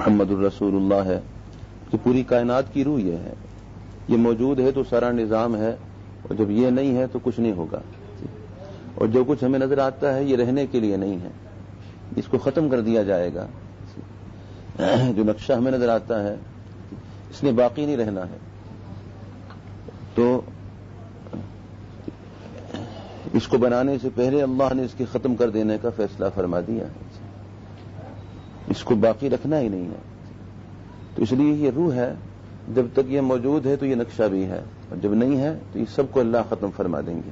محمد الرسول اللہ ہے کہ پوری کائنات کی روح یہ ہے. یہ موجود ہے تو سارا نظام ہے، اور جب یہ نہیں ہے تو کچھ نہیں ہوگا. اور جو کچھ ہمیں نظر آتا ہے یہ رہنے کے لیے نہیں ہے، اس کو ختم کر دیا جائے گا. جو نقشہ ہمیں نظر آتا ہے اس نے باقی نہیں رہنا ہے. تو اس کو بنانے سے پہلے اللہ نے اس کے ختم کر دینے کا فیصلہ فرما دیا ہے. اس کو باقی رکھنا ہی نہیں ہے. تو اس لیے یہ روح ہے، جب تک یہ موجود ہے تو یہ نقشہ بھی ہے، اور جب نہیں ہے تو یہ سب کو اللہ ختم فرما دیں گے.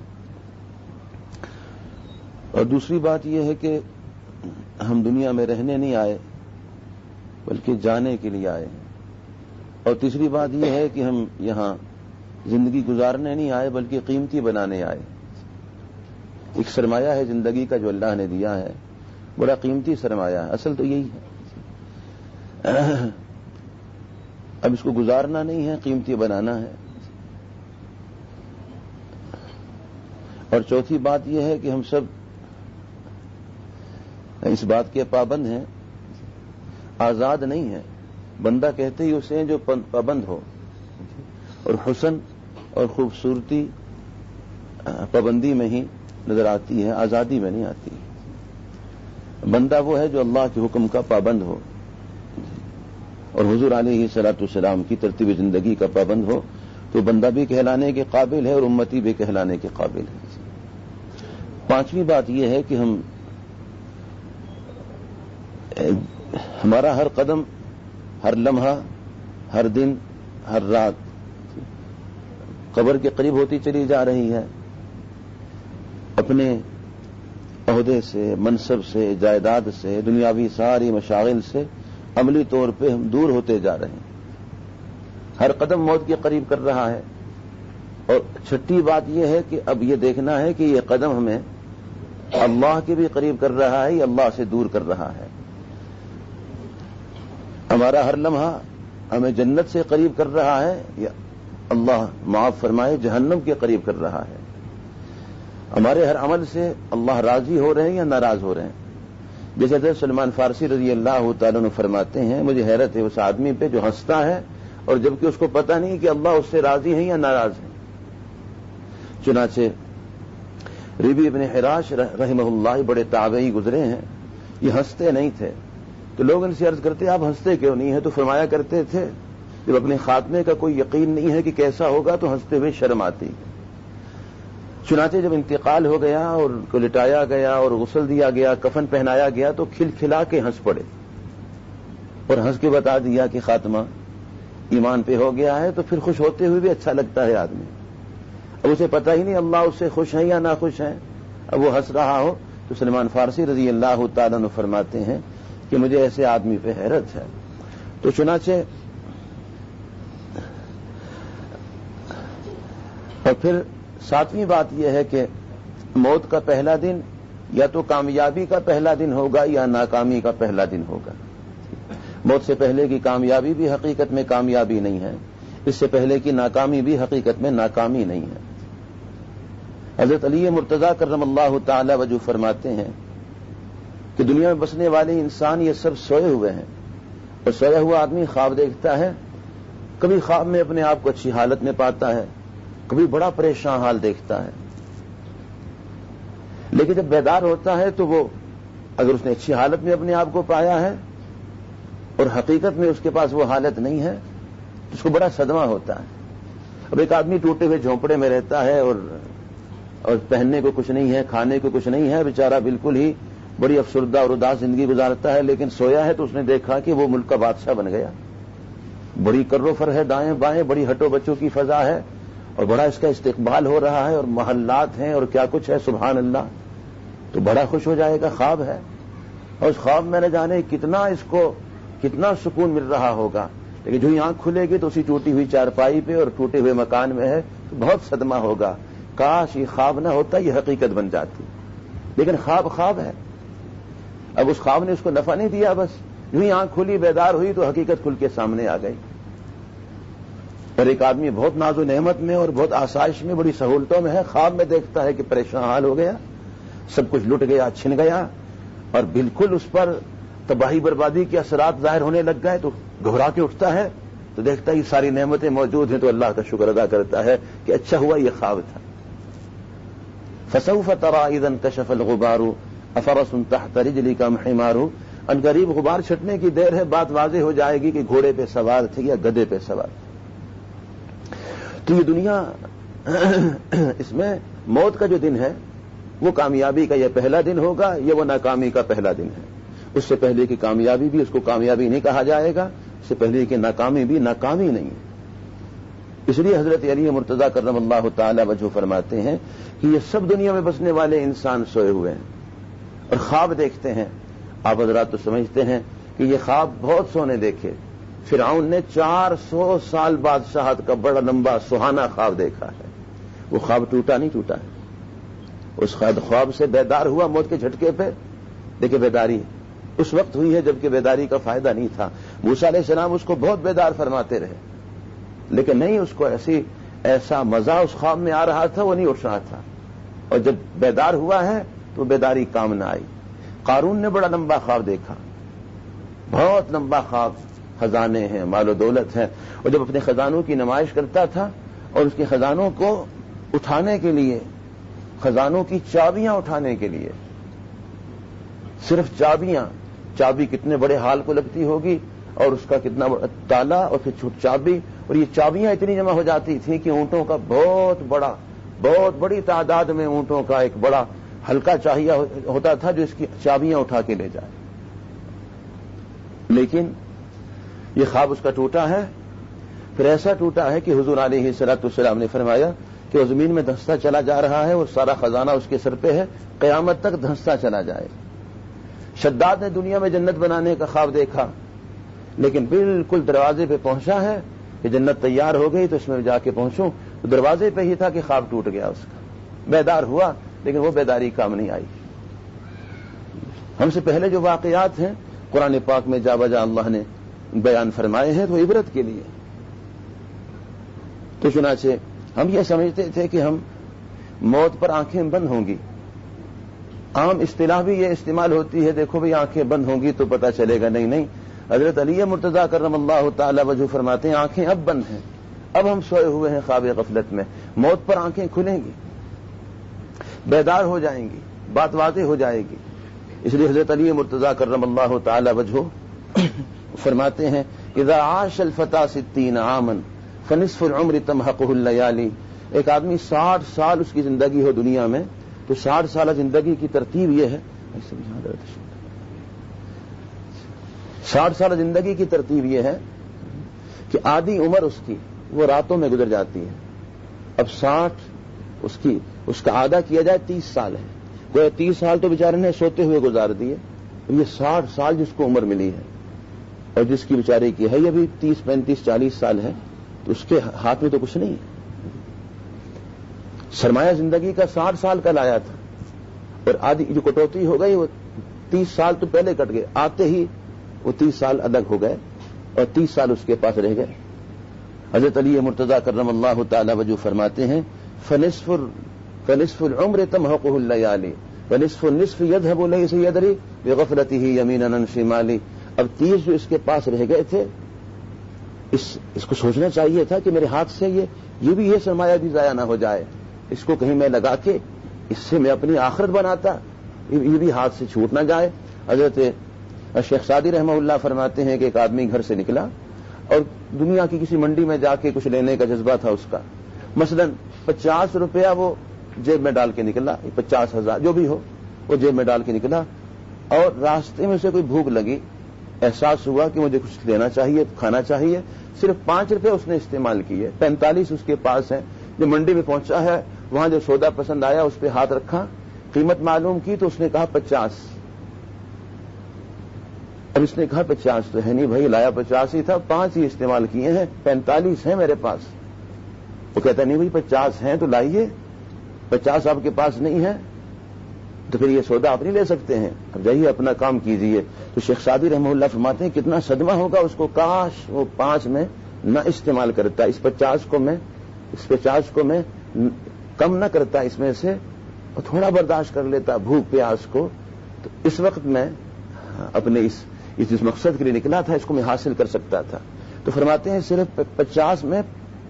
اور دوسری بات یہ ہے کہ ہم دنیا میں رہنے نہیں آئے بلکہ جانے کے لیے آئے ہیں. اور تیسری بات یہ ہے کہ ہم یہاں زندگی گزارنے نہیں آئے بلکہ قیمتی بنانے آئے. ایک سرمایہ ہے زندگی کا جو اللہ نے دیا ہے، بڑا قیمتی سرمایہ ہے. اصل تو یہی ہے. اب اس کو گزارنا نہیں ہے، قیمتی بنانا ہے. اور چوتھی بات یہ ہے کہ ہم سب اس بات کے پابند ہیں، آزاد نہیں ہیں. بندہ کہتے ہی اسے جو پابند ہو، اور حسن اور خوبصورتی پابندی میں ہی نظر آتی ہے، آزادی میں نہیں آتی. بندہ وہ ہے جو اللہ کے حکم کا پابند ہو اور حضور علیہ الصلوۃ والسلام کی ترتیب زندگی کا پابند ہو، تو بندہ بھی کہلانے کے قابل ہے اور امتی بھی کہلانے کے قابل ہے. پانچویں بات یہ ہے کہ ہمارا ہر قدم، ہر لمحہ، ہر دن، ہر رات قبر کے قریب ہوتی چلی جا رہی ہے. اپنے عہدے سے، منصب سے، جائیداد سے، دنیاوی ساری مشاغل سے عملی طور پہ ہم دور ہوتے جا رہے ہیں. ہر قدم موت کے قریب کر رہا ہے. اور چھٹی بات یہ ہے کہ اب یہ دیکھنا ہے کہ یہ قدم ہمیں اللہ کے بھی قریب کر رہا ہے یا اللہ سے دور کر رہا ہے. ہمارا ہر لمحہ ہمیں جنت سے قریب کر رہا ہے یا اللہ معاف فرمائے جہنم کے قریب کر رہا ہے. ہمارے ہر عمل سے اللہ راضی ہو رہے ہیں یا ناراض ہو رہے ہیں. جیسے حضرت سلمان فارسی رضی اللہ تعالیٰ عنہ فرماتے ہیں، مجھے حیرت ہے اس آدمی پہ جو ہنستا ہے اور جبکہ اس کو پتہ نہیں کہ اللہ اس سے راضی ہیں یا ناراض ہیں. چنانچہ ربی ابن حراش رحمہ اللہ بڑے تابعی گزرے ہیں، یہ ہنستے نہیں تھے. تو لوگ ان سے عرض کرتے آپ ہنستے کیوں نہیں ہیں؟ تو فرمایا کرتے تھے جب اپنے خاتمے کا کوئی یقین نہیں ہے کہ کیسا ہوگا تو ہنستے ہوئے شرم آتی. چنانچہ جب انتقال ہو گیا اور ان کو لٹایا گیا اور غسل دیا گیا، کفن پہنایا گیا، تو کھل کھلا کے ہنس پڑے اور ہنس کے بتا دیا کہ خاتمہ ایمان پہ ہو گیا ہے. تو پھر خوش ہوتے ہوئے بھی اچھا لگتا ہے آدمی. اب اسے پتہ ہی نہیں اللہ اس سے خوش ہیں یا ناخوش ہیں. اب وہ ہنس رہا ہو تو سلمان فارسی رضی اللہ تعالیٰ عنہ فرماتے ہیں کہ مجھے ایسے آدمی پہ حیرت ہے. تو چنانچہ اور پھر ساتویں بات یہ ہے کہ موت کا پہلا دن یا تو کامیابی کا پہلا دن ہوگا یا ناکامی کا پہلا دن ہوگا. موت سے پہلے کی کامیابی بھی حقیقت میں کامیابی نہیں ہے، اس سے پہلے کی ناکامی بھی حقیقت میں ناکامی نہیں ہے. حضرت علی مرتضیٰ کرم اللہ تعالی وجہ فرماتے ہیں کہ دنیا میں بسنے والے انسان یہ سب سوئے ہوئے ہیں، اور سویا ہوا آدمی خواب دیکھتا ہے. کبھی خواب میں اپنے آپ کو اچھی حالت میں پاتا ہے، کبھی بڑا پریشان حال دیکھتا ہے. لیکن جب بیدار ہوتا ہے تو وہ اگر اس نے اچھی حالت میں اپنے آپ کو پایا ہے اور حقیقت میں اس کے پاس وہ حالت نہیں ہے تو اس کو بڑا صدمہ ہوتا ہے. اب ایک آدمی ٹوٹے ہوئے جھونپڑے میں رہتا ہے اور پہننے کو کچھ نہیں ہے، کھانے کو کچھ نہیں ہے، بیچارہ بالکل ہی بڑی افسردہ اور اداس زندگی گزارتا ہے. لیکن سویا ہے تو اس نے دیکھا کہ وہ ملک کا بادشاہ بن گیا. بڑی کر و فر ہے دائیں بائیں، بڑی ہٹو بچوں کی فضا ہے اور بڑا اس کا استقبال ہو رہا ہے اور محلات ہیں اور کیا کچھ ہے، سبحان اللہ. تو بڑا خوش ہو جائے گا. خواب ہے اور اس خواب میں نہ جانے کتنا سکون مل رہا ہوگا. لیکن جو ہی آنکھ کھلے گی تو اسی ٹوٹی ہوئی چارپائی پہ اور ٹوٹے ہوئے مکان میں ہے تو بہت صدمہ ہوگا. کاش یہ خواب نہ ہوتا، یہ حقیقت بن جاتی. لیکن خواب ہے. اب اس خواب نے اس کو نفع نہیں دیا، بس جو ہی آنکھ کھلی بیدار ہوئی تو حقیقت کھل کے سامنے آ گئی. اور ایک آدمی بہت ناز و نعمت میں اور بہت آسائش میں، بڑی سہولتوں میں ہے، خواب میں دیکھتا ہے کہ پریشان حال ہو گیا، سب کچھ لٹ گیا، چھن گیا، اور بالکل اس پر تباہی بربادی کے اثرات ظاہر ہونے لگ گئے تو گھبرا کے اٹھتا ہے، تو دیکھتا ہے یہ ساری نعمتیں موجود ہیں، تو اللہ کا شکر ادا کرتا ہے کہ اچھا ہوا یہ خواب تھا۔ فسوف ترى اذا انكشف الغبار افرس تحت رجلك حمار، ان قریب غبار چھٹنے کی دیر ہے، بات واضح ہو جائے گی کہ گھوڑے پہ سوار تھے یا گدھے پہ سوار تھے۔ تو یہ دنیا اس میں موت کا جو دن ہے وہ کامیابی کا یہ پہلا دن ہوگا، یہ وہ ناکامی کا پہلا دن ہے۔ اس سے پہلے کی کامیابی بھی اس کو کامیابی نہیں کہا جائے گا، اس سے پہلے کی ناکامی بھی ناکامی نہیں ہے۔ اس لیے حضرت علی مرتضیٰ کرم اللہ تعالی وجہ فرماتے ہیں کہ یہ سب دنیا میں بسنے والے انسان سوئے ہوئے ہیں اور خواب دیکھتے ہیں۔ آپ حضرات تو سمجھتے ہیں کہ یہ خواب بہت سونے دیکھے۔ فرعون نے 400 سال بادشاہت کا بڑا لمبا سہانا خواب دیکھا ہے، وہ خواب ٹوٹا نہیں ٹوٹا ہے۔ اس خواب سے بیدار ہوا موت کے جھٹکے پہ، دیکھیں بیداری اس وقت ہوئی ہے جبکہ بیداری کا فائدہ نہیں تھا۔ موسیٰ علیہ السلام اس کو بہت بیدار فرماتے رہے، لیکن نہیں، اس کو ایسا مزہ اس خواب میں آ رہا تھا، وہ نہیں اٹھ رہا تھا، اور جب بیدار ہوا ہے تو بیداری کام نہ آئی۔ قارون نے بڑا لمبا خواب دیکھا، بہت لمبا خواب، خزانے ہیں، مال و دولت ہے، اور جب اپنے خزانوں کی نمائش کرتا تھا اور اس کے خزانوں کو اٹھانے کے لیے، خزانوں کی چابیاں اٹھانے کے لیے، صرف چابی کتنے بڑے حال کو لگتی ہوگی، اور اس کا کتنا تالا اور پھر چابی، اور یہ چابیاں اتنی جمع ہو جاتی تھیں کہ اونٹوں کا بہت بڑی تعداد میں اونٹوں کا ایک بڑا ہلکا چاہیے ہوتا تھا جو اس کی چابیاں اٹھا کے لے جائے۔ لیکن یہ خواب اس کا ٹوٹا ہے، پھر ایسا ٹوٹا ہے کہ حضور علیہ الصلوۃ والسلام نے فرمایا کہ وہ زمین میں دھنستا چلا جا رہا ہے اور سارا خزانہ اس کے سر پہ ہے، قیامت تک دھنستا چلا جائے۔ شداد نے دنیا میں جنت بنانے کا خواب دیکھا، لیکن بالکل دروازے پہ پہنچا ہے کہ جنت تیار ہو گئی تو اس میں جا کے پہنچوں، تو دروازے پہ ہی تھا کہ خواب ٹوٹ گیا اس کا۔ بیدار ہوا لیکن وہ بیداری کام نہیں آئی۔ ہم سے پہلے جو واقعات ہیں قرآن پاک میں جا بجا اللہ نے بیان فرمائے ہیں تو عبرت کے لیے۔ تو چنانچہ ہم یہ سمجھتے تھے کہ ہم موت پر آنکھیں بند ہوں گی، عام اصطلاح بھی یہ استعمال ہوتی ہے، دیکھو بھئی آنکھیں بند ہوں گی تو پتہ چلے گا، نہیں، حضرت علی مرتضیٰ کرم اللہ تعالی وجہ فرماتے ہیں آنکھیں اب بند ہیں، اب ہم سوئے ہوئے ہیں خواب غفلت میں، موت پر آنکھیں کھلیں گی، بیدار ہو جائیں گی، بات واضح ہو جائے گی۔ اس لیے حضرت علی مرتضیٰ کرم اللہ تعالی وجہ فرماتے ہیں اذا عاش الفتى 60 عاما فنصف العمر تمحقه الليالي، ایک آدمی 60 سال اس کی زندگی ہو دنیا میں تو 60 سالہ زندگی کی ترتیب یہ ہے، 60 سالہ زندگی کی ترتیب یہ ہے کہ آدھی عمر اس کی وہ راتوں میں گزر جاتی ہے۔ اب 60 اس کا آدھا کیا جائے 30 سال ہے، گویا 30 سال تو بیچارے نے سوتے ہوئے گزار دیے، یہ 60 سال جس کو عمر ملی ہے اور جس کی بیچارے کی ہے یہ بھی 30 35 40 سال ہے، تو اس کے ہاتھ میں تو کچھ نہیں ہے۔ سرمایہ زندگی کا 60 سال کا لایا تھا اور آدھی جو کٹوتی ہو گئی وہ 30 سال تو پہلے کٹ گئے، آتے ہی وہ 30 سال الگ ہو گئے اور 30 سال اس کے پاس رہ گئے۔ حضرت علی مرتضیٰ کرم اللہ تعالی وجہ فرماتے ہیں فنصف العمر تمحقه الليالي ونصف النصف يذهب ليس يدري بغفلته يمينا عن شمالي، اب 30 جو اس کے پاس رہ گئے تھے اس کو سوچنا چاہیے تھا کہ میرے ہاتھ سے یہ سرمایہ بھی ضائع نہ ہو جائے، اس کو کہیں میں لگا کے اس سے میں اپنی آخرت بناتا، یہ بھی ہاتھ سے چھوٹ نہ جائے۔ حضرت شیخ سعدی رحمہ اللہ فرماتے ہیں کہ ایک آدمی گھر سے نکلا اور دنیا کی کسی منڈی میں جا کے کچھ لینے کا جذبہ تھا اس کا، مثلا 50 روپیہ وہ جیب میں ڈال کے نکلا، 50,000 جو بھی ہو وہ جیب میں ڈال کے نکلا، اور راستے میں سے کوئی بھوک لگی، احساس ہوا کہ مجھے کچھ لینا چاہیے، کھانا چاہیے، صرف 5 روپے اس نے استعمال کیے، 45 اس کے پاس ہیں۔ جو منڈی میں پہنچا ہے وہاں جو سودا پسند آیا اس پہ ہاتھ رکھا، قیمت معلوم کی تو اس نے کہا 50، اب اس نے کہا 50 تو ہے نہیں بھائی، لایا 50 ہی تھا، 5 ہی استعمال کیے ہیں، 45 ہیں میرے پاس۔ وہ کہتا نہیں بھائی 50 ہیں تو لائیے، 50 آپ کے پاس نہیں ہے تو پھر یہ سودا آپ نہیں لے سکتے ہیں، اب جائیے اپنا کام کیجیے۔ تو شیخ سعدی رحمہ اللہ فرماتے ہیں کتنا صدمہ ہوگا اس کو، کاش وہ 5 میں نہ استعمال کرتا، اس 50 کو میں کم نہ کرتا اس میں سے اور تھوڑا برداشت کر لیتا بھوک پیاس کو، تو اس وقت میں اپنے جس مقصد کے لیے نکلا تھا اس کو میں حاصل کر سکتا تھا. تو فرماتے ہیں صرف 50 میں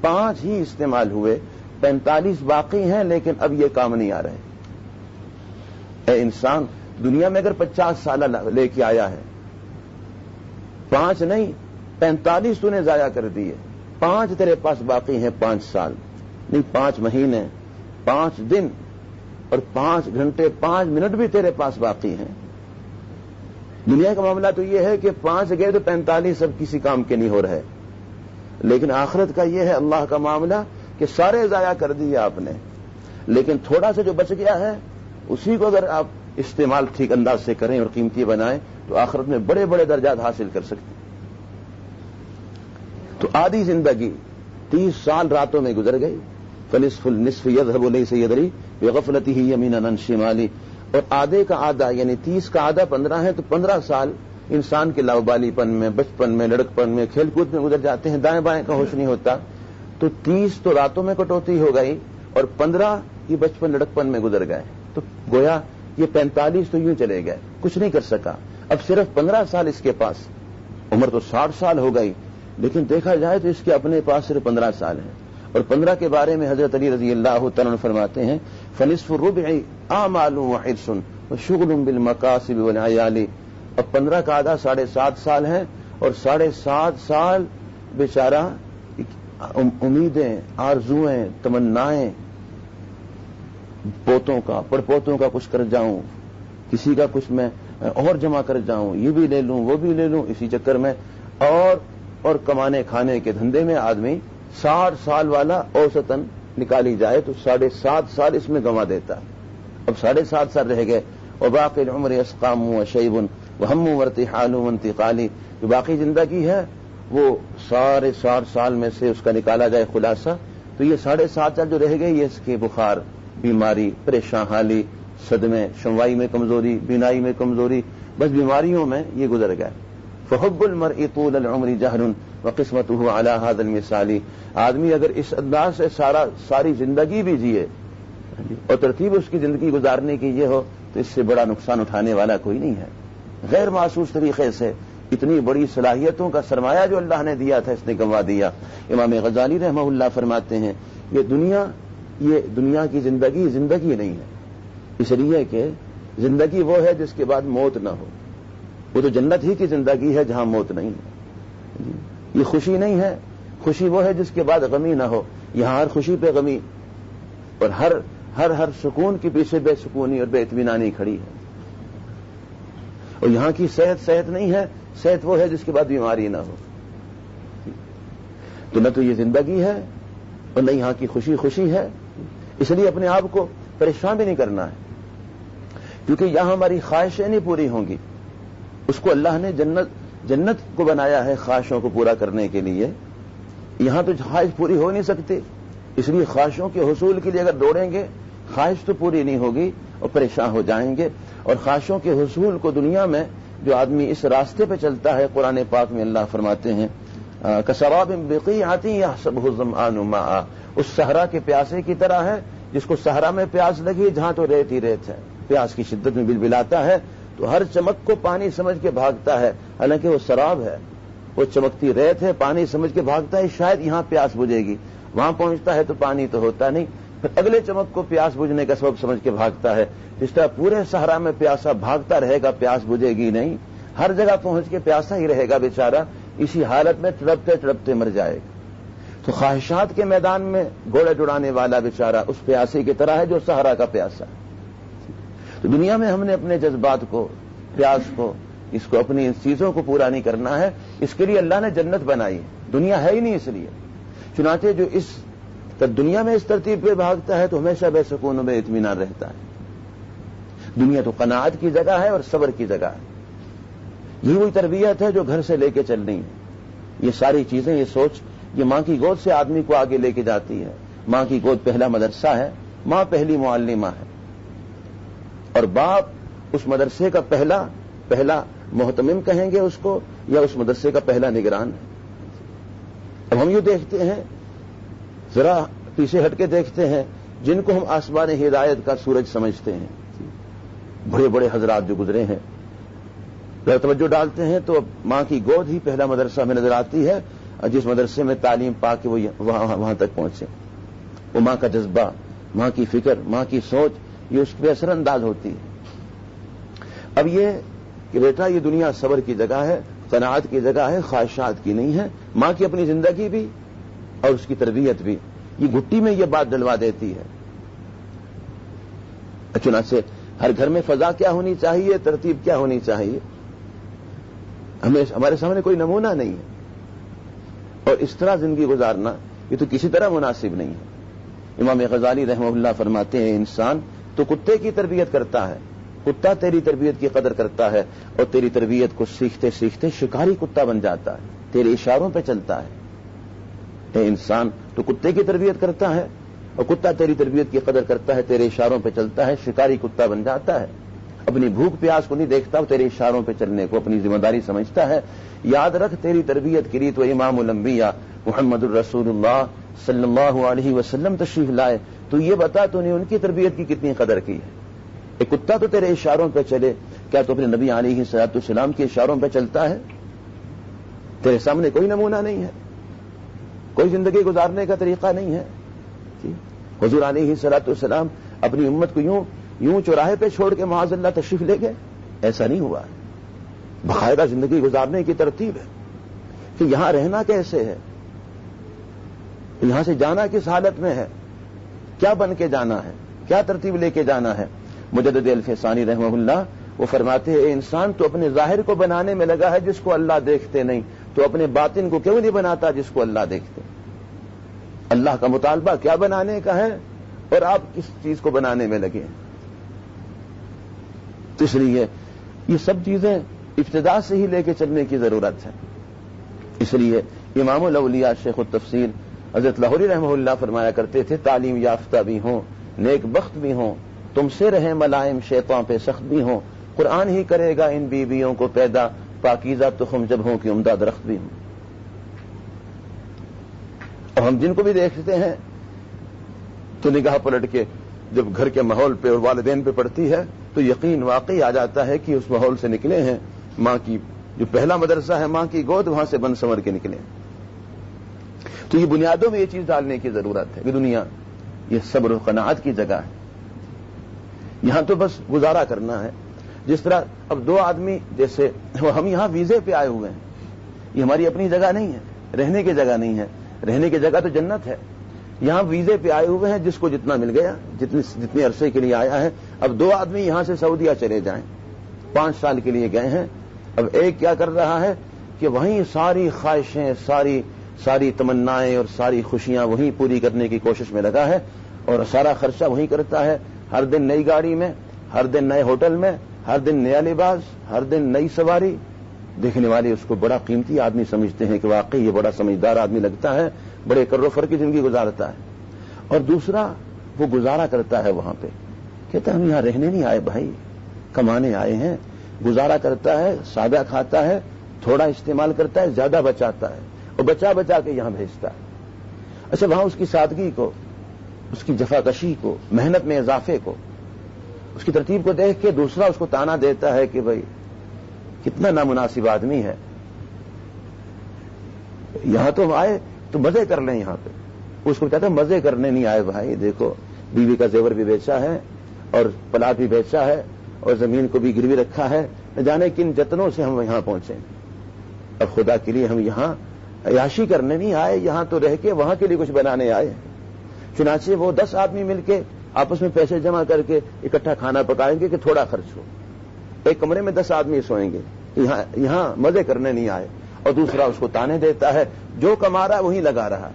5 ہی استعمال ہوئے, 45 باقی ہیں لیکن اب یہ کام نہیں آ رہے. اے انسان, دنیا میں اگر 50 سالہ لے کے آیا ہے, 5 نہیں 45 تو نے ضائع کر دیے, 5 تیرے پاس باقی ہیں, 5 سال نہیں 5 مہینے, 5 دن اور 5 گھنٹے 5 منٹ بھی تیرے پاس باقی ہیں. دنیا کا معاملہ تو یہ ہے کہ 5 گئے تو 45 سب کسی کام کے نہیں ہو رہے, لیکن آخرت کا یہ ہے اللہ کا معاملہ کہ سارے ضائع کر دیے آپ نے, لیکن تھوڑا سا جو بچ گیا ہے اسی کو اگر آپ استعمال ٹھیک انداز سے کریں اور قیمتی بنائیں تو آخرت میں بڑے بڑے درجات حاصل کر سکتے ہیں. تو آدھی زندگی 30 سال راتوں میں گزر گئی. فنصف النصف یذهب ليس يدري بغفلته يمينا عن شمالی, اور آدھے کا آدھا یعنی 30 کا آدھا 15 ہے, تو 15 سال انسان کے لاوبالی پن میں, بچپن میں, لڑکپن میں, کھیل کود میں گزر جاتے ہیں, دائیں بائیں کا ہوش نہیں ہوتا. تو 30 تو راتوں میں کٹوتی ہو گئی اور 15 یہ بچپن لڑکپن میں گزر گئے. تو گویا یہ 45 تو یوں چلے گئے, کچھ نہیں کر سکا. اب صرف 15 سال اس کے پاس, عمر تو 60 سال ہو گئی, لیکن دیکھا جائے تو اس کے اپنے پاس صرف 15 سال ہیں. اور 15 کے بارے میں حضرت علی رضی اللہ تعالیٰ عنہ فرماتے ہیں فنصف الربع اعمال وحرص وشغل بالمقاصد والعیال. اب 15 کا آدھا 7.5 سال ہیں, اور 7.5 سال بیچارہ امیدیں, آرزویں, تمنائیں, پوتوں کا پڑپوتوں کا کچھ کر جاؤں, کسی کا کچھ میں اور جمع کر جاؤں, یہ بھی لے لوں وہ بھی لے لوں, اسی چکر میں اور کمانے کھانے کے دھندے میں آدمی 60 سال والا اوسطاً نکالی جائے تو 7.5 سال اس میں گنوا دیتا. اب 7.5 سال رہ گئے. وباقی العمر اسقام وشیب وہم وارتحال وانتقالی, جو باقی زندگی ہے وہ 60 سال میں سے اس کا نکالا جائے خلاصہ تو یہ 7.5 سال جو رہ گئے یہ اس کے بخار, بیماری, پریشان حالی, صدمے, شنوائی میں کمزوری, بینائی میں کمزوری, بس بیماریوں میں یہ گزر گئے. فحب المرء طول العمر جہر وقسمته على هذا المثال. آدمی اگر اس انداز سے ساری زندگی بھی جیے اور ترتیب اس کی زندگی گزارنے کی یہ ہو تو اس سے بڑا نقصان اٹھانے والا کوئی نہیں ہے. غیر محسوس طریقے سے اتنی بڑی صلاحیتوں کا سرمایہ جو اللہ نے دیا تھا اس نے گنوا دیا. امام غزالی رحمہ اللہ فرماتے ہیں یہ دنیا کی زندگی نہیں ہے, اس لیے کہ زندگی وہ ہے جس کے بعد موت نہ ہو. وہ تو جنت ہی کی زندگی ہے جہاں موت نہیں ہے. یہ خوشی نہیں ہے, خوشی وہ ہے جس کے بعد غمی نہ ہو. یہاں ہر خوشی پہ غمی اور ہر سکون کے پیچھے بے سکونی اور بے اطمینانی کھڑی ہے. اور یہاں کی صحت نہیں ہے, صحت وہ ہے جس کے بعد بیماری نہ ہو. تو نہ تو یہ زندگی ہے اور نہ یہاں کی خوشی ہے. اس لیے اپنے آپ کو پریشان بھی نہیں کرنا ہے, کیونکہ یہاں ہماری خواہشیں نہیں پوری ہوں گی. اس کو اللہ نے جنت کو بنایا ہے خواہشوں کو پورا کرنے کے لیے. یہاں تو خواہش پوری ہو نہیں سکتی, اس لیے خواہشوں کے حصول کے لیے اگر دوڑیں گے خواہش تو پوری نہیں ہوگی اور پریشان ہو جائیں گے. اور خواہشوں کے حصول کو دنیا میں جو آدمی اس راستے پہ چلتا ہے, قرآن پاک میں اللہ فرماتے ہیں کسراب بقیعۃ یحسبہ الظمآن ماء, اس صحرا کے پیاسے کی طرح ہے جس کو صحرا میں پیاس لگی جہاں تو ریت ہی ریت ہے, پیاس کی شدت میں بلبلاتا ہے تو ہر چمک کو پانی سمجھ کے بھاگتا ہے, حالانکہ وہ سراب ہے, وہ چمکتی ریت ہے, پانی سمجھ کے بھاگتا ہے شاید یہاں پیاس بجھے گی. وہاں پہنچتا ہے تو پانی تو ہوتا نہیں, پھر اگلے چمک کو پیاس بجھنے کا سبب سمجھ کے بھاگتا ہے. اس طرح پورے صحرا میں پیاسا بھاگتا رہے گا, پیاس بجھے گی نہیں, ہر جگہ پہنچ کے پیاسا ہی رہے گا بیچارہ, اسی حالت میں تڑپتے مر جائے گا. تو خواہشات کے میدان میں گھوڑے جڑانے والا بیچارہ اس پیاسے کی طرح ہے جو صحرا کا پیاسا ہے. تو دنیا میں ہم نے اپنے جذبات کو, پیاس کو, اس کو اپنی ان چیزوں کو پورا نہیں کرنا ہے. اس کے لیے اللہ نے جنت بنائی ہے, دنیا ہے ہی نہیں اس لیے. چنانچہ جو اس دنیا میں اس ترتیب پہ بھاگتا ہے تو ہمیشہ بے سکون و بے اطمینان رہتا ہے. دنیا تو قناعت کی جگہ ہے اور صبر کی جگہ ہے. یہ وہی تربیت ہے جو گھر سے لے کے چلنی ہے. یہ ساری چیزیں, یہ سوچ, یہ ماں کی گود سے آدمی کو آگے لے کے جاتی ہے. ماں کی گود پہلا مدرسہ ہے, ماں پہلی معلمہ ہے, اور باپ اس مدرسے کا پہلا محتمم کہیں گے اس کو, یا اس مدرسے کا پہلا نگران ہے. اب ہم یہ دیکھتے ہیں, ذرا پیچھے ہٹ کے دیکھتے ہیں, جن کو ہم آسمان ہدایت کا سورج سمجھتے ہیں, بڑے بڑے حضرات جو گزرے ہیں, توجہ ڈالتے ہیں تو ماں کی گود ہی پہلا مدرسہ میں نظر آتی ہے، اور جس مدرسے میں تعلیم پا کے وہ وہاں تک پہنچے، وہ ماں کا جذبہ، ماں کی فکر، ماں کی سوچ، یہ اس پہ اثر انداز ہوتی ہے۔ اب یہ کہ بیٹا یہ دنیا صبر کی جگہ ہے، قناعت کی جگہ ہے، خواہشات کی نہیں ہے۔ ماں کی اپنی زندگی بھی اور اس کی تربیت بھی یہ گھٹی میں یہ بات ڈلوا دیتی ہے۔ چنانچہ ہر گھر میں فضا کیا ہونی چاہیے، ترتیب کیا ہونی چاہیے، ہمارے سامنے کوئی نمونہ نہیں ہے، اور اس طرح زندگی گزارنا یہ تو کسی طرح مناسب نہیں ہے۔ امام غزالی رحمہ اللہ فرماتے ہیں انسان تو کتے کی تربیت کرتا ہے، کتا تیری تربیت کی قدر کرتا ہے، اور تیری تربیت کو سیکھتے سیکھتے شکاری کتا بن جاتا ہے، تیرے اشاروں پہ چلتا ہے۔ اے انسان تو کتے کی تربیت کرتا ہے، اور کتا تیری تربیت کی قدر کرتا ہے، تیرے اشاروں پہ چلتا ہے، شکاری کتا بن جاتا ہے، اپنی بھوک پیاس کو نہیں دیکھتا، تیرے اشاروں پہ چلنے کو اپنی ذمہ داری سمجھتا ہے۔ یاد رکھ تیری تربیت کے لیے تو امام الانبیاء محمد الرسول اللہ صلی اللہ علیہ وسلم تشریف لائے، تو یہ بتا تو نے ان کی تربیت کی کتنی قدر کی ہے۔ ایک کتا تو تیرے اشاروں پہ چلے، کیا تو اپنے نبی علیہ الصلوۃ والسلام کے اشاروں پہ چلتا ہے؟ تیرے سامنے کوئی نمونہ نہیں ہے، کوئی زندگی گزارنے کا طریقہ نہیں ہے۔ حضور علیہ الصلوۃ والسلام اپنی امت کو یوں چوراہے پہ چھوڑ کے معاذ اللہ تشریف لے گئے؟ ایسا نہیں ہوا ہے۔ باقاعدہ زندگی گزارنے کی ترتیب ہے کہ یہاں رہنا کیسے ہے، یہاں سے جانا کس حالت میں ہے، کیا بن کے جانا ہے، کیا ترتیب لے کے جانا ہے۔ مجدد الفسانی رحمہ اللہ وہ فرماتے ہیں انسان تو اپنے ظاہر کو بنانے میں لگا ہے جس کو اللہ دیکھتے نہیں، تو اپنے باطن کو کیوں نہیں بناتا جس کو اللہ دیکھتے؟ اللہ کا مطالبہ کیا بنانے کا ہے اور آپ کس چیز کو بنانے میں لگے ہیں؟ تو اس لیے یہ سب چیزیں ابتدا سے ہی لے کے چلنے کی ضرورت ہے۔ اس لیے امام الاولیاء شیخ التفسیر حضرت لاہوری رحمہ اللہ فرمایا کرتے تھے تعلیم یافتہ بھی ہوں، نیک بخت بھی ہوں، تم سے رہے ملائم شیطان پہ سخت بھی ہوں، قرآن ہی کرے گا ان بیویوں کو پیدا، پاکیزہ تخم جب ہوں کہ عمدہ درخت بھی ہوں۔ اور ہم جن کو بھی دیکھتے ہیں تو نگاہ پلٹ کے جب گھر کے ماحول پہ اور والدین پہ پڑتی ہے تو یقین واقعی آ جاتا ہے کہ اس ماحول سے نکلے ہیں، ماں کی جو پہلا مدرسہ ہے ماں کی گود، وہاں سے بن سنور کے نکلے ہیں۔ تو یہ بنیادوں میں یہ چیز ڈالنے کی ضرورت ہے کہ دنیا یہ صبر و قناعت کی جگہ ہے، یہاں تو بس گزارا کرنا ہے۔ جس طرح اب دو آدمی جیسے ہم یہاں ویزے پہ آئے ہوئے ہیں، یہ ہماری اپنی جگہ نہیں ہے، رہنے کی جگہ نہیں ہے، رہنے کی جگہ تو جنت ہے، یہاں ویزے پہ آئے ہوئے ہیں، جس کو جتنا مل گیا، جتنے عرصے کے لیے آیا ہے۔ اب دو آدمی یہاں سے سعودیہ چلے جائیں، 5 سال کے لیے گئے ہیں، اب ایک کیا کر رہا ہے کہ وہیں ساری خواہشیں، ساری تمنائیں اور ساری خوشیاں وہیں پوری کرنے کی کوشش میں لگا ہے، اور سارا خرچہ وہیں کرتا ہے، ہر دن نئی گاڑی میں، ہر دن نئے ہوٹل میں، ہر دن نیا لباس، ہر دن نئی سواری۔ دیکھنے والے اس کو بڑا قیمتی آدمی سمجھتے ہیں کہ واقعی یہ بڑا سمجھدار آدمی لگتا ہے، بڑے کر و فر کی زندگی گزارتا ہے۔ اور دوسرا وہ گزارا کرتا ہے وہاں پہ، کہتا ہے ہم یہاں رہنے نہیں آئے بھائی، کمانے آئے ہیں۔ گزارا کرتا ہے، سادہ کھاتا ہے، تھوڑا استعمال کرتا ہے، زیادہ بچاتا ہے، اور بچا کے یہاں بھیجتا ہے۔ اچھا وہاں اس کی سادگی کو، اس کی جفاکشی کو، محنت میں اضافے کو، اس کی ترتیب کو دیکھ کے دوسرا اس کو تانا دیتا ہے کہ بھائی کتنا نامناسب آدمی ہے، یہاں تو آئے تو مزے کر لیں۔ یہاں پہ اس کو کہتا ہے مزے کرنے نہیں آئے بھائی، دیکھو بیوی کا زیور بھی بیچا ہے اور پلاٹ بھی بیچا ہے اور زمین کو بھی گروی رکھا ہے، نہ جانے کن جتنوں سے ہم یہاں پہنچے، اور خدا کے لیے ہم یہاں عیاشی کرنے نہیں آئے، یہاں تو رہ کے وہاں کے لیے کچھ بنانے آئے۔ چنانچہ وہ 10 آدمی مل کے آپس میں پیسے جمع کر کے اکٹھا کھانا پکائیں گے کہ تھوڑا خرچ ہو، ایک کمرے میں 10 آدمی سوئیں گے، یہاں مزے کرنے نہیں آئے، اور دوسرا اس کو تانے دیتا ہے جو کما رہا ہے وہیں لگا رہا۔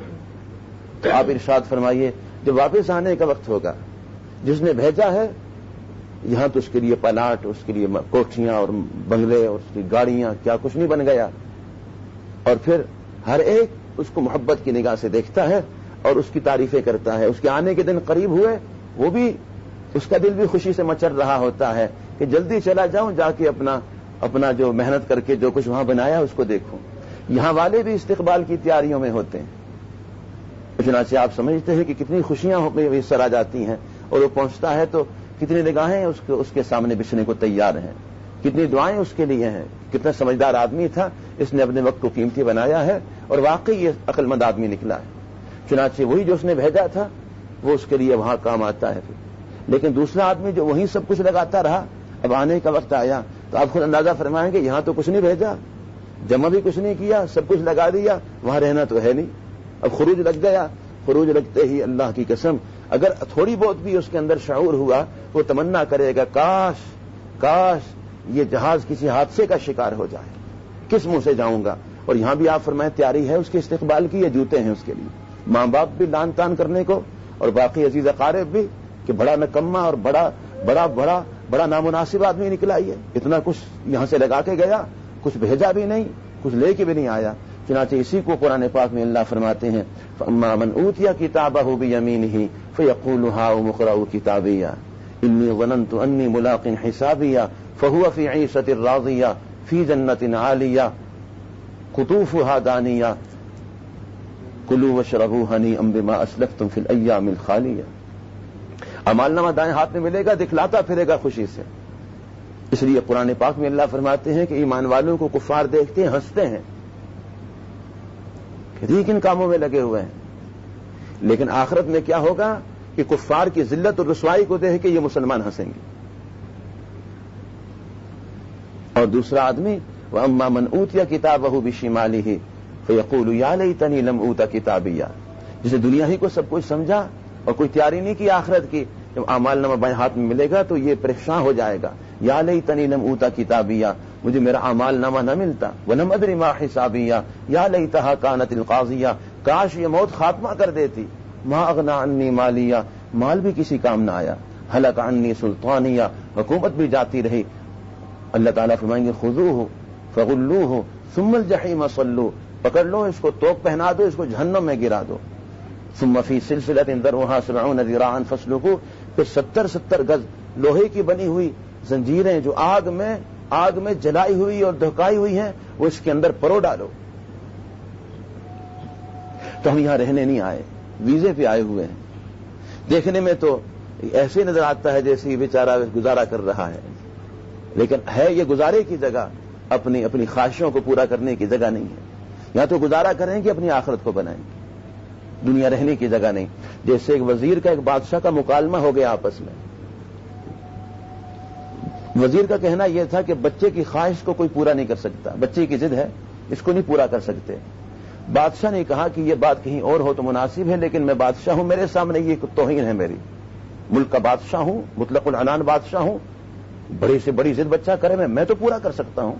تو آپ ارشاد فرمائیے جب واپس آنے کا وقت ہوگا، جس نے بھیجا ہے یہاں تو اس کے لیے پلاٹ، اس کے لیے کوٹھیاں اور بنگلے اور اس کی گاڑیاں کیا کچھ نہیں بن گیا، اور پھر ہر ایک اس کو محبت کی نگاہ سے دیکھتا ہے اور اس کی تعریفیں کرتا ہے۔ اس کے آنے کے دن قریب ہوئے، وہ بھی اس کا دل بھی خوشی سے مچل رہا ہوتا ہے کہ جلدی چلا جاؤں، جا کے اپنا جو محنت کر کے جو کچھ وہاں بنایا اس کو دیکھوں۔ یہاں والے بھی استقبال کی تیاریوں میں ہوتے ہیں، چنانچہ آپ سمجھتے ہیں کہ کتنی خوشیاں اس طرح جاتی ہیں، اور وہ پہنچتا ہے تو کتنی نگاہیں اس کے سامنے بچھنے کو تیار ہیں کتنی دعائیں اس کے لیے ہیں. کتنا سمجھدار آدمی تھا, اس نے اپنے وقت کو قیمتی بنایا ہے اور واقعی یہ عقل مند آدمی نکلا ہے. چنانچہ وہی جو اس نے بھیجا تھا وہ اس کے لیے وہاں کام آتا ہے. لیکن دوسرا آدمی جو وہیں سب کچھ لگاتا رہا, اب آنے کا وقت آیا تو آپ خود اندازہ فرمائیں گے, یہاں تو کچھ نہیں بھیجا, جمع بھی کچھ نہیں کیا, سب کچھ لگا دیا, وہاں رہنا تو ہے نہیں. اب خروج لگ گیا, خروج لگتے ہی اللہ کی قسم اگر تھوڑی بہت بھی اس کے اندر شعور ہوا وہ تمنا کرے گا کاش کاش یہ جہاز کسی حادثے کا شکار ہو جائے, کس منہ سے جاؤں گا. اور یہاں بھی آپ فرمائیں تیاری ہے اس کے استقبال کی, یہ جوتے ہیں اس کے لیے. ماں باپ بھی لان تان کرنے کو اور باقی عزیز اقارب بھی کہ بڑا نکما اور بڑا بڑا بڑا بڑا نامناسب آدمی نکلا, یہ اتنا کچھ یہاں سے لگا کے گیا, کچھ بھیجا بھی نہیں, کچھ لے کے بھی نہیں آیا. چنانچہ اسی کو قرآن پاک میں اللہ فرماتے ہیں فَأَمَّا مَنْ أُوتِيَ كِتَابَهُ بِيَمِينِهِ فَيَقُولُ هَاؤُمُ اقْرَءُوا كِتَابِيَهْ إِنِّي ظَنَنْتُ أَنِّي مُلَاقٍ حِسَابِيَهْ فَهُوَ فِي عِيشَةٍ رَاضِيَةٍ فِي جَنَّةٍ عَالِيَةٍ قُطُوفُهَا دَانِيَةٌ كُلُوا وَاشْرَبُوا هَنِيئًا بِمَا أَسْلَفْتُمْ فِي الْأَيَّامِ الْخَالِيَةِ. عمل نامہ دائیں ہاتھ میں ملے گا, دکھلاتا پھرے گا خوشی سے. اس لیے قرآن پاک میں اللہ فرماتے ہیں کہ ایمان والوں کو کفار دیکھتے ہیں ہنستے ہیں, ٹھیک ان کاموں میں لگے ہوئے ہیں. لیکن آخرت میں کیا ہوگا کہ کفار کی ذلت اور رسوائی کو دیکھ کے یہ مسلمان ہنسیں گے. اور دوسرا آدمی وَأَمَّا مَنْ أُوتِيَ كِتَابَهُ بِشِمَالِهِ فَيَقُولُ يَا لَيْتَنِي لَمْ أُوتَ كِتَابِيَهْ. جسے دنیا ہی کو سب کچھ سمجھا اور کوئی تیاری نہیں کی آخرت کی, جب اعمال نامہ بائیں ہاتھ میں ملے گا تو یہ پریشان ہو جائے گا. یا لیتنی لم اوتا کتابیہ, مجھے میرا اعمال نامہ نہ ملتا. ولم ادری ما حسابیہ, یا لیتہا کانت القاضیہ, کاش یہ موت خاتمہ کر دیتی. ما اغنی عنی مالیہ, مال بھی کسی کام نہ آیا. ہلک عنی سلطانیہ, حکومت بھی جاتی رہی. اللہ تعالیٰ فرمائیں گے خذوہ فغلوہ ثم الجحیم صلوا, پکڑ لو اس کو, توق پہنا دو, اس کو جہنم میں گرا دو. ثم فی سلسلۃ ذرعها 70 ذراعا فاسلکوہ, پھر 70 گز لوہے کی بنی ہوئی زنجیریں جو آگ میں جلائی ہوئی اور دہکائی ہوئی ہیں وہ اس کے اندر پرو ڈالو. تو ہم یہاں رہنے نہیں آئے, ویزے پہ آئے ہوئے ہیں. دیکھنے میں تو ایسے نظر آتا ہے جیسے یہ بیچارہ گزارا کر رہا ہے, لیکن ہے یہ گزارے کی جگہ, اپنی خواہشوں کو پورا کرنے کی جگہ نہیں ہے. یہاں تو گزارا کریں گے, اپنی آخرت کو بنائیں گے, دنیا رہنے کی جگہ نہیں. جیسے ایک وزیر کا ایک بادشاہ کا مکالمہ ہو گیا آپس میں. وزیر کا کہنا یہ تھا کہ بچے کی خواہش کو کوئی پورا نہیں کر سکتا, بچے کی ضد ہے, اس کو نہیں پورا کر سکتے. بادشاہ نے کہا کہ یہ بات کہیں اور ہو تو مناسب ہے, لیکن میں بادشاہ ہوں, میرے سامنے یہ توہین ہے میری. ملک کا بادشاہ ہوں, مطلق العنان بادشاہ ہوں, بڑی سے بڑی ضد بچہ کرے میں تو پورا کر سکتا ہوں,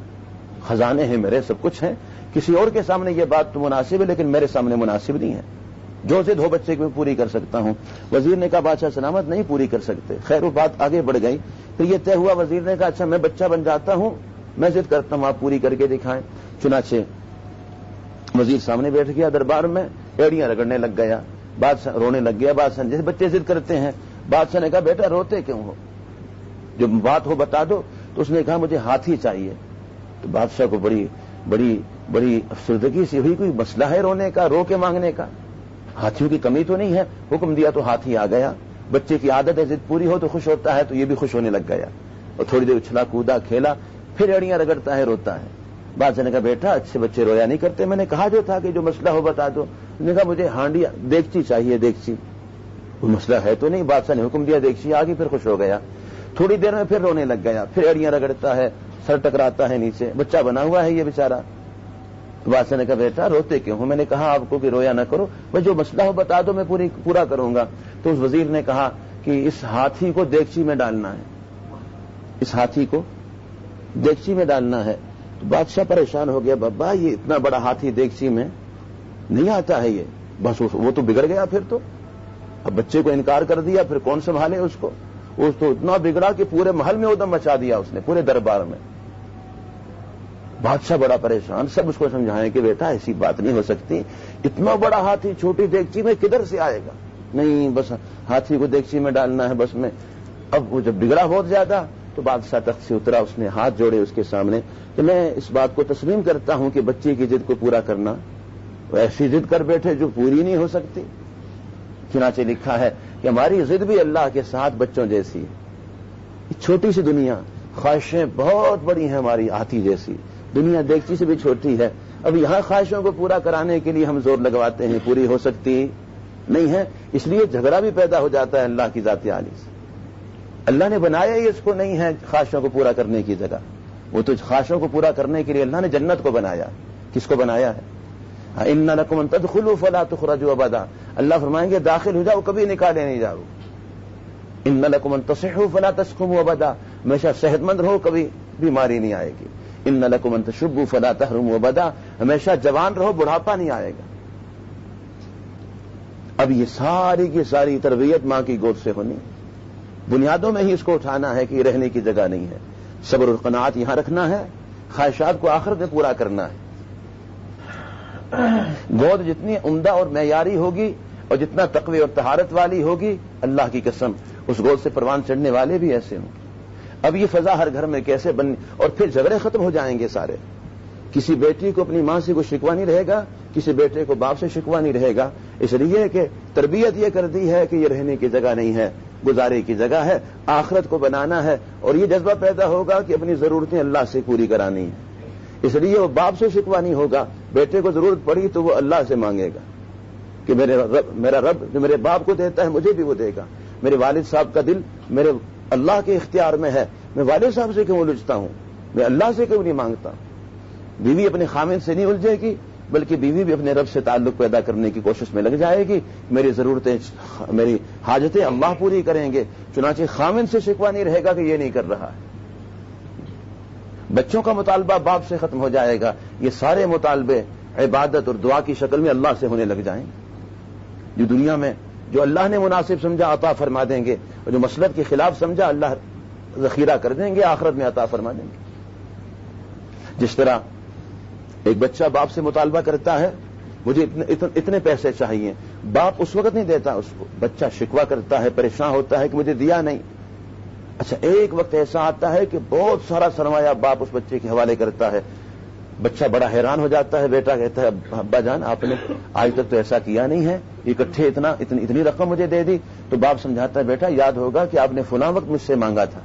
خزانے ہیں میرے, سب کچھ ہیں. کسی اور کے سامنے یہ بات تو مناسب ہے لیکن میرے سامنے مناسب نہیں ہے. جو ضد ہو بچے کی میں پوری کر سکتا ہوں. وزیر نے کہا بادشاہ سلامت نہیں پوری کر سکتے. خیر وہ بات آگے بڑھ گئی. پھر یہ طے ہوا, وزیر نے کہا اچھا میں بچہ بن جاتا ہوں, میں ضد کرتا ہوں, آپ پوری کر کے دکھائیں. چنانچہ وزیر سامنے بیٹھ گیا دربار میں, ایڑیاں رگڑنے لگ گیا, بادشاہ رونے لگ گیا. بادشاہ جیسے بچے ضد کرتے ہیں, بادشاہ نے کہا بیٹا روتے کیوں ہو, جو بات ہو بتا دو. تو اس نے کہا مجھے ہاتھی چاہیے. تو بادشاہ کو بڑی افسردگی سی ہوئی, کوئی مسئلہ ہے رونے کا, رو کے مانگنے کا؟ ہاتھیوں کی کمی تو نہیں ہے. حکم دیا تو ہاتھی آ گیا. بچے کی عادت ہے ضد پوری ہو تو خوش ہوتا ہے, تو یہ بھی خوش ہونے لگ گیا اور تھوڑی دیر اچھلا کودا کھیلا, پھر ایڑیاں رگڑتا ہے, روتا ہے. بادشاہ نے کہا بیٹا اچھے بچے رویا نہیں کرتے, میں نے کہا جو تھا کہ جو مسئلہ ہو بتا دو. اس نے کہا مجھے ہانڈی دیگچی چاہیے, دیگچی. کوئی مسئلہ ہے تو نہیں. بادشاہ نے حکم دیا, دیگچی آ گئی, پھر خوش ہو گیا. تھوڑی دیر میں پھر رونے لگ گیا, پھر ایڑیاں رگڑتا ہے, سر ٹکراتا ہے نیچے, بچہ بنا ہوا ہے یہ بیچارہ. بادشاہ نے کہا بیٹا روتے کیوں ہو, میں نے کہا آپ کو کہ رویا نہ کرو, بس جو مسئلہ ہو بتا دو, میں پورا کروں گا. تو اس وزیر نے کہا کہ اس ہاتھی کو دیگچی میں ڈالنا ہے, اس ہاتھی کو دیگچی میں ڈالنا ہے. تو بادشاہ پریشان ہو گیا, بابا یہ اتنا بڑا ہاتھی دیگچی میں نہیں آتا ہے, یہ بس وہ تو بگڑ گیا. پھر تو اب بچے کو انکار کر دیا, پھر کون سنبھالے اس کو. وہ تو اتنا بگڑا کہ پورے محل میں ادم مچا دیا اس نے, پورے دربار میں. بادشاہ بڑا پریشان, سب اس کو سمجھائیں کہ بیٹا ایسی بات نہیں ہو سکتی, اتنا بڑا ہاتھی چھوٹی دیگچی میں کدھر سے آئے گا. نہیں بس ہاتھی کو دیگچی میں ڈالنا ہے بس میں. اب وہ جب بگڑا بہت زیادہ تو بادشاہ تخت سے اترا, اس نے ہاتھ جوڑے اس کے سامنے کہ میں اس بات کو تسلیم کرتا ہوں کہ بچے کی ضد کو پورا کرنا, وہ ایسی ضد کر بیٹھے جو پوری نہیں ہو سکتی. چنانچہ لکھا ہے کہ ہماری ضد بھی اللہ کے ساتھ بچوں جیسی ہے. چھوٹی سی دنیا, خواہشیں بہت بڑی ہیں ہماری، ہاتھی جیسی، دنیا دیکھتی سے بھی چھوٹی ہے. اب یہاں خواہشوں کو پورا کرانے کے لیے ہم زور لگواتے ہیں، پوری ہو سکتی نہیں ہے، اس لیے جھگڑا بھی پیدا ہو جاتا ہے اللہ کی ذات عالی سے. اللہ نے بنایا ہی اس کو نہیں ہے خواہشوں کو پورا کرنے کی جگہ. وہ تو خواہشوں کو پورا کرنے کے لیے اللہ نے جنت کو بنایا. کس کو بنایا ہے؟ ان لکم ان تدخلوا فلا تخرجوا ابدا. اللہ فرمائیں گے داخل ہو جاؤ، کبھی نکالے نہیں جاؤ. ان لکم ان تصحوا فلا تسقموا ابدا. ہمیشہ صحت مند رہو، کبھی بیماری نہیں آئے گی. ان لکم ان تشبوا فلا تحرموا ابدا. ہمیشہ جوان رہو، بڑھاپا نہیں آئے گا. اب یہ ساری کی ساری تربیت ماں کی گود سے ہونی، بنیادوں میں ہی اس کو اٹھانا ہے کہ یہ رہنے کی جگہ نہیں ہے. صبر اور قناعت یہاں رکھنا ہے، خواہشات کو آخرت میں پورا کرنا ہے. گود جتنی عمدہ اور معیاری ہوگی اور جتنا تقوی اور طہارت والی ہوگی، اللہ کی قسم اس گود سے پروان چڑھنے والے بھی ایسے ہوں گے. اب یہ فضا ہر گھر میں کیسے بننی، اور پھر جھگڑے ختم ہو جائیں گے سارے. کسی بیٹی کو اپنی ماں سے کوئی شکوہ نہیں رہے گا، کسی بیٹے کو باپ سے شکوہ نہیں رہے گا. اس لیے کہ تربیت یہ کر دی ہے کہ یہ رہنے کی جگہ نہیں ہے، گزارے کی جگہ ہے، آخرت کو بنانا ہے. اور یہ جذبہ پیدا ہوگا کہ اپنی ضرورتیں اللہ سے پوری کرانی ہیں. اس لیے وہ باپ سے شکوہ نہیں ہوگا. بیٹے کو ضرورت پڑی تو وہ اللہ سے مانگے گا کہ میرا رب جو میرے باپ کو دیتا ہے مجھے بھی وہ دے گا. میرے والد صاحب کا دل میرے اللہ کے اختیار میں ہے، میں والد صاحب سے کیوں الجھتا ہوں، میں اللہ سے کیوں نہیں مانگتا. بیوی اپنے خامن سے نہیں الجھے گی، بلکہ بیوی بھی اپنے رب سے تعلق پیدا کرنے کی کوشش میں لگ جائے گی. میری ضرورتیں، میری حاجتیں اللہ پوری کریں گے. چنانچہ خامن سے شکوہ نہیں رہے گا کہ یہ نہیں کر رہا ہے. بچوں کا مطالبہ باپ سے ختم ہو جائے گا. یہ سارے مطالبے عبادت اور دعا کی شکل میں اللہ سے ہونے لگ جائیں. جو دنیا میں جو اللہ نے مناسب سمجھا عطا فرما دیں گے، اور جو مسلط کے خلاف سمجھا اللہ ذخیرہ کر دیں گے، آخرت میں عطا فرما دیں گے. جس طرح ایک بچہ باپ سے مطالبہ کرتا ہے مجھے اتنے پیسے چاہیے، باپ اس وقت نہیں دیتا اس کو. بچہ شکوہ کرتا ہے، پریشان ہوتا ہے کہ مجھے دیا نہیں. اچھا ایک وقت ایسا آتا ہے کہ بہت سارا سرمایہ باپ اس بچے کے حوالے کرتا ہے. بچہ بڑا حیران ہو جاتا ہے. بیٹا کہتا ہے ابا جان آپ نے آج تک تو ایسا کیا نہیں ہے، اکٹھے اتنی رقم مجھے دے دی. تو باپ سمجھاتا ہے بیٹا یاد ہوگا کہ آپ نے فلاں وقت مجھ سے مانگا تھا،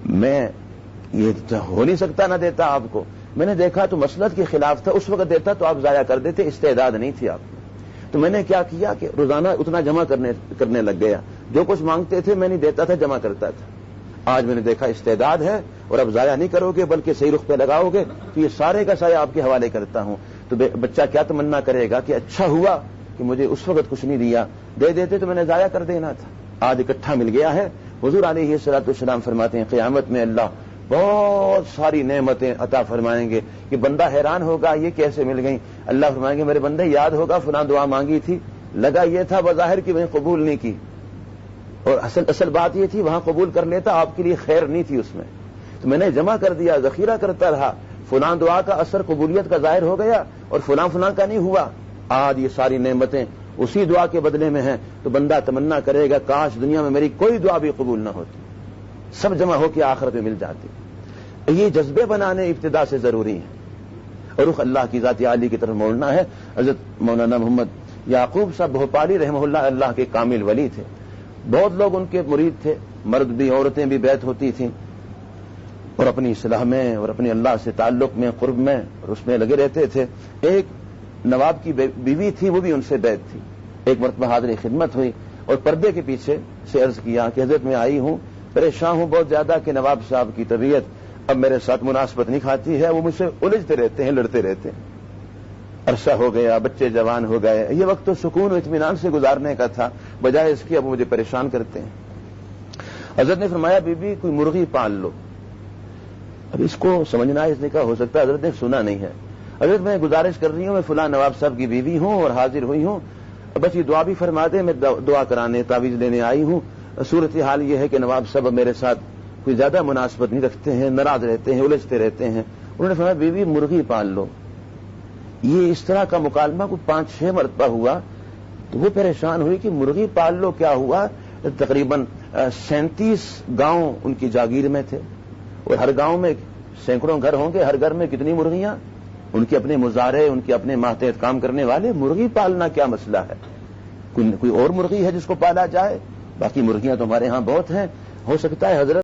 میں یہ ہو نہیں سکتا نہ دیتا آپ کو. میں نے دیکھا تو مسلط کے خلاف تھا، اس وقت دیتا تو آپ ضائع کر دیتے، استعداد نہیں تھی آپ میں. تو میں نے کیا کیا کہ روزانہ اتنا جمع کرنے لگ گیا. جو کچھ مانگتے تھے میں نہیں دیتا تھا، جمع کرتا تھا. آج میں نے دیکھا استعداد ہے اور اب ضائع نہیں کرو گے بلکہ صحیح رخ پہ لگاؤ گے تو یہ سارے کا سارے آپ کے حوالے کرتا ہوں. تو بچہ کیا تمنا کرے گا کہ اچھا ہوا کہ مجھے اس وقت کچھ نہیں دیا، دے دیتے تو میں نے ضائع کر دینا تھا. آج اکٹھا مل گیا ہے. حضور علیہ الصلوۃ والسلام فرماتے ہیں قیامت میں اللہ بہت ساری نعمتیں عطا فرمائیں گے کہ بندہ حیران ہوگا یہ کیسے مل گئیں. اللہ فرمائیں گے میرے بندے یاد ہوگا فلاں دعا مانگی تھی، لگا یہ تھا بظاہر کہ میں قبول نہیں کی، اور اصل بات یہ تھی وہاں قبول کر لیتا، آپ کے لیے خیر نہیں تھی اس میں. تو میں نے جمع کر دیا، ذخیرہ کرتا رہا. فلاں دعا کا اثر قبولیت کا ظاہر ہو گیا اور فلاں کا نہیں ہوا. آج یہ ساری نعمتیں اسی دعا کے بدلے میں ہیں. تو بندہ تمنا کرے گا کاش دنیا میں میری کوئی دعا بھی قبول نہ ہوتی، سب جمع ہو کے آخرت میں مل جاتی. یہ جذبے بنانے ابتدا سے ضروری ہیں اور رخ اللہ کی ذات عالی کی طرف موڑنا ہے. حضرت مولانا محمد یعقوب صاحب بھوپالی رحمہ اللہ کے کامل ولی تھے. بہت لوگ ان کے مرید تھے، مرد بھی عورتیں بھی بیعت ہوتی تھیں اور اپنی اصلاح میں اور اپنی اللہ سے تعلق میں قرب میں اور اس میں لگے رہتے تھے. ایک نواب کی بیوی تھی، وہ بھی ان سے بیعت تھی. ایک مرتبہ حاضر خدمت ہوئی اور پردے کے پیچھے سے عرض کیا کہ حضرت میں آئی ہوں، پریشان ہوں بہت زیادہ کہ نواب صاحب کی طبیعت اب میرے ساتھ مناسبت نہیں کھاتی ہے، وہ مجھ سے الجھتے رہتے ہیں، لڑتے رہتے ہیں. عرصہ ہو گیا، بچے جوان ہو گئے، یہ وقت تو سکون و اطمینان سے گزارنے کا تھا، بجائے اس کی اب مجھے پریشان کرتے ہیں. حضرت نے فرمایا بی بی کوئی مرغی پال لو. اب اس کو سمجھنا ہے، اس نے کہا ہو سکتا ہے حضرت نے سنا نہیں ہے. حضرت میں گزارش کر رہی ہوں، میں فلاں نواب صاحب کی بیوی ہوں اور حاضر ہوئی ہوں، بس یہ دعا بھی فرما دے، میں دعا کرانے تعویذ لینے آئی ہوں. صورتحال یہ ہے کہ نواب صاحب میرے ساتھ کوئی زیادہ مناسبت نہیں رکھتے ہیں، ناراض رہتے ہیں، الجھتے رہتے ہیں. انہوں نے فرمایا بیوی مرغی پال لو. یہ اس طرح کا مکالمہ کو 5-6 مرتبہ ہوا تو وہ پریشان ہوئی کہ مرغی پال لو کیا ہوا. تقریباً 37 گاؤں ان کی جاگیر میں تھے اور ہر گاؤں میں سینکڑوں گھر ہوں گے، ہر گھر میں کتنی مرغیاں، ان کے اپنے مزارے، ان کے اپنے ماتحت کام کرنے والے. مرغی پالنا کیا مسئلہ ہے؟ کوئی اور مرغی ہے جس کو پالا جائے؟ باقی مرغیاں تو ہمارے ہاں بہت ہیں. ہو سکتا ہے حضرت